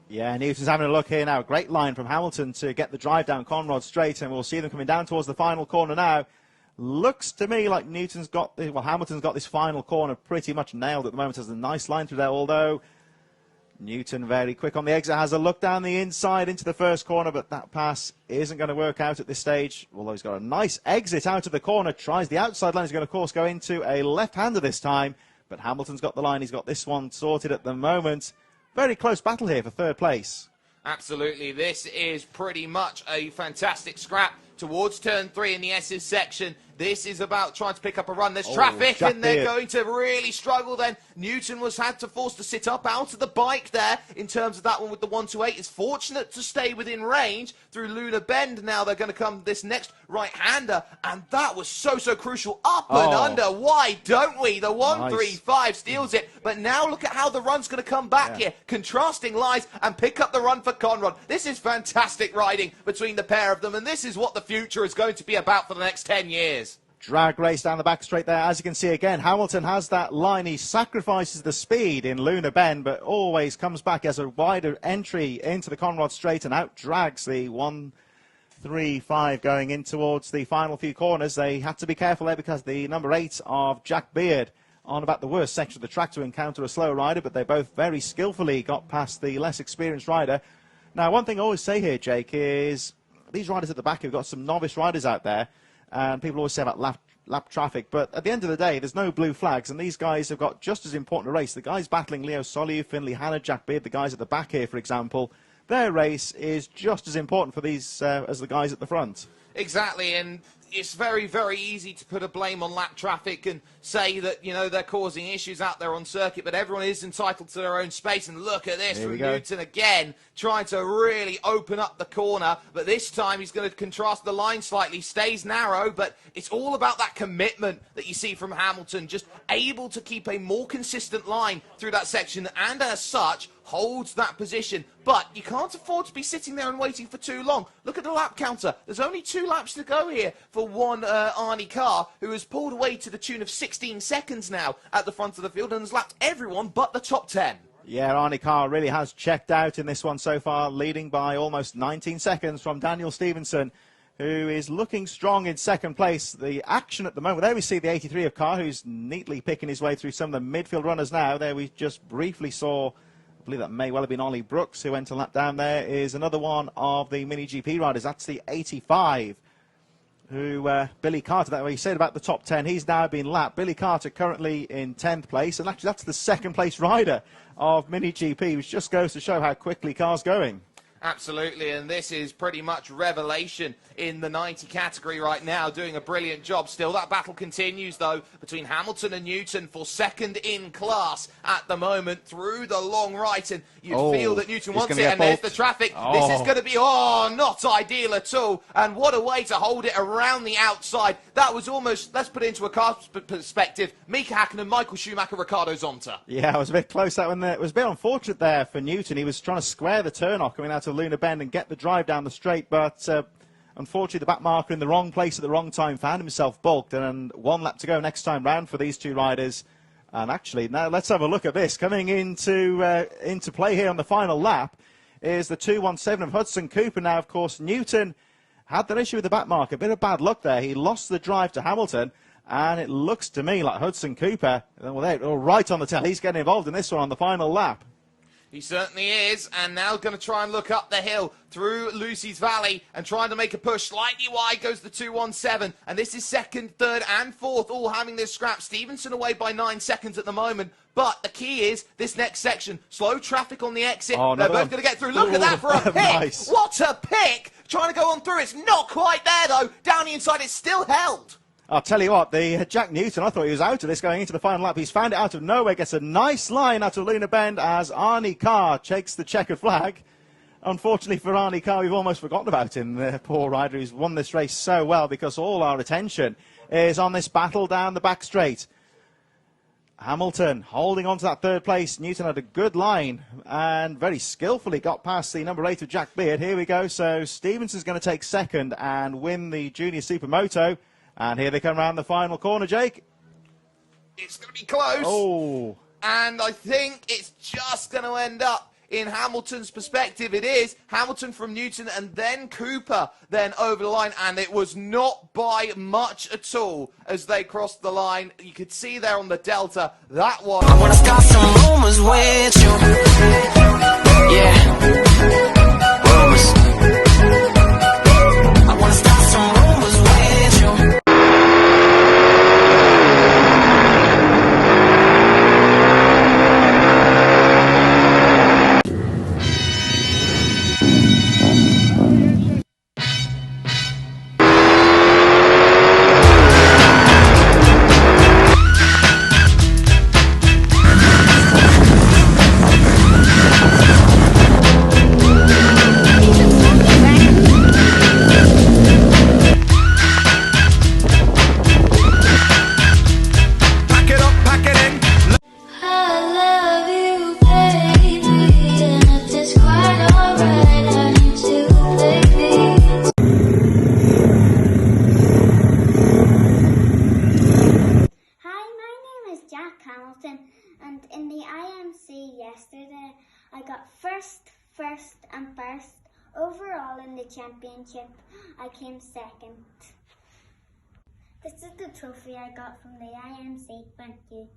Yeah, Newton's having a look here now. Great line from Hamilton to get the drive down Conrod straight, and we'll see them coming down towards the final corner now. Looks to me like Hamilton's got this final corner pretty much nailed at the moment. Has a nice line through there, although Newton very quick on the exit, has a look down the inside into the first corner, but that pass isn't going to work out at this stage. Although he's got a nice exit out of the corner, tries the outside line. He's going to, of course, go into a left-hander this time, but Hamilton's got the line. He's got this one sorted at the moment. Very close battle here for third place. Absolutely. This is pretty much a fantastic scrap towards turn 3 in the S's section. This is about trying to pick up a run. There's traffic, and they're going to really struggle then. Newton had to force to sit up out of the bike there in terms of that one with the 128. It's fortunate to stay within range through Lunar Bend. Now they're going to come this next right-hander, and that was so crucial. Up and under. Why don't we? The 135 steals it, but now look at how the run's going to come back here. Contrasting lines and pick up the run for Conrod. This is fantastic riding between the pair of them, and this is what the future is going to be about for the next 10 years. Drag race down the back straight there. As you can see again, Hamilton has that line. He sacrifices the speed in Lunar Bend, but always comes back as a wider entry into the Conrod straight and out drags the 135 going in towards the final few corners. They had to be careful there because the number 8 of Jack Beard on about the worst section of the track to encounter a slow rider, but they both very skillfully got past the less experienced rider. Now, one thing I always say here, Jake, is these riders at the back have got some novice riders out there. And people always say about lap traffic, but at the end of the day, there's no blue flags, and these guys have got just as important a race. The guys battling Leo Soliu, Finley Hanna, Jack Beard, the guys at the back here, for example, their race is just as important for these as the guys at the front. Exactly, and it's very easy to put a blame on lap traffic and say that, you know, they're causing issues out there on circuit, but everyone is entitled to their own space. And look at this from Newton again, trying to really open up the corner, but this time he's going to contrast the line slightly, stays narrow, but it's all about that commitment that you see from Hamilton, just able to keep a more consistent line through that section, and as such holds that position. But you can't afford to be sitting there and waiting for too long. Look at the lap counter. There's only 2 laps to go here for one Arnie Carr, who has pulled away to the tune of 16 seconds now at the front of the field and has lapped everyone but the top 10. Yeah, Arnie Carr really has checked out in this one so far, leading by almost 19 seconds from Daniel Stevenson, who is looking strong in second place. The action at the moment, there we see the 83 of Carr, who's neatly picking his way through some of the midfield runners now. There we just briefly saw, I believe that may well have been Ollie Brooks who went a lap down. There is another one of the Mini GP riders. That's the 85, who Billy Carter, that way he said about the top 10, he's now been lapped. Billy Carter currently in 10th place, and actually that's the second place rider of Mini GP, which just goes to show how quickly Carr's going. Absolutely, and this is pretty much revelation in the 90 category right now, doing a brilliant job still. That battle continues, though, between Hamilton and Newton for second in class at the moment through the long right, and you feel that Newton wants it, and there's the traffic. This is going to be, not ideal at all, and what a way to hold it around the outside. That was almost, let's put it into a car perspective, Mika Hakkinen, Michael Schumacher, Ricardo Zonta. Yeah, it was a bit close that one there. It was a bit unfortunate there for Newton. He was trying to square the turn off coming out of Lunar Bend and get the drive down the straight, but unfortunately the back marker in the wrong place at the wrong time found himself bulked, and 1 lap to go next time round for these 2 riders. And actually, now let's have a look at this. Coming into play here on the final lap is the 217 of Hudson Cooper. Now, of course, Newton had that issue with the back marker. A bit of bad luck there. He lost the drive to Hamilton, and it looks to me like Hudson Cooper, well, they're right on the tail. He's getting involved in this one on the final lap. He certainly is, and now going to try and look up the hill through Lucy's Valley and trying to make a push. Slightly wide goes the 217, and this is second, third, and fourth, all having this scrap. Stevenson away by 9 seconds at the moment, but the key is this next section. Slow traffic on the exit. They're both going to get through. Look at that for a pick. Nice. What a pick. Trying to go on through. It's not quite there, though. Down the inside, it's still held. I'll tell you what, the Jack Newton, I thought he was out of this going into the final lap. He's found it out of nowhere, gets a nice line out of Lunar Bend as Arnie Carr takes the checkered flag. Unfortunately for Arnie Carr, we've almost forgotten about him, the poor rider who's won this race so well, because all our attention is on this battle down the back straight. Hamilton holding on to that third place. Newton had a good line and very skillfully got past the number 8 of Jack Beard. Here we go. So Stevenson's going to take second and win the Junior Supermoto. And here they come around the final corner, Jake. It's going to be close. Oh. And I think it's just going to end up in Hamilton's perspective, it is Hamilton from Newton and then Cooper then over the line, and it was not by much at all as they crossed the line. You could see there on the Delta, that was... I wanna start some rumors with you. Yeah. Rumors. I wanna start some rumors with you. And in the IMC yesterday, I got first overall in the championship. I came second. This is the trophy I got from the IMC. Thank you.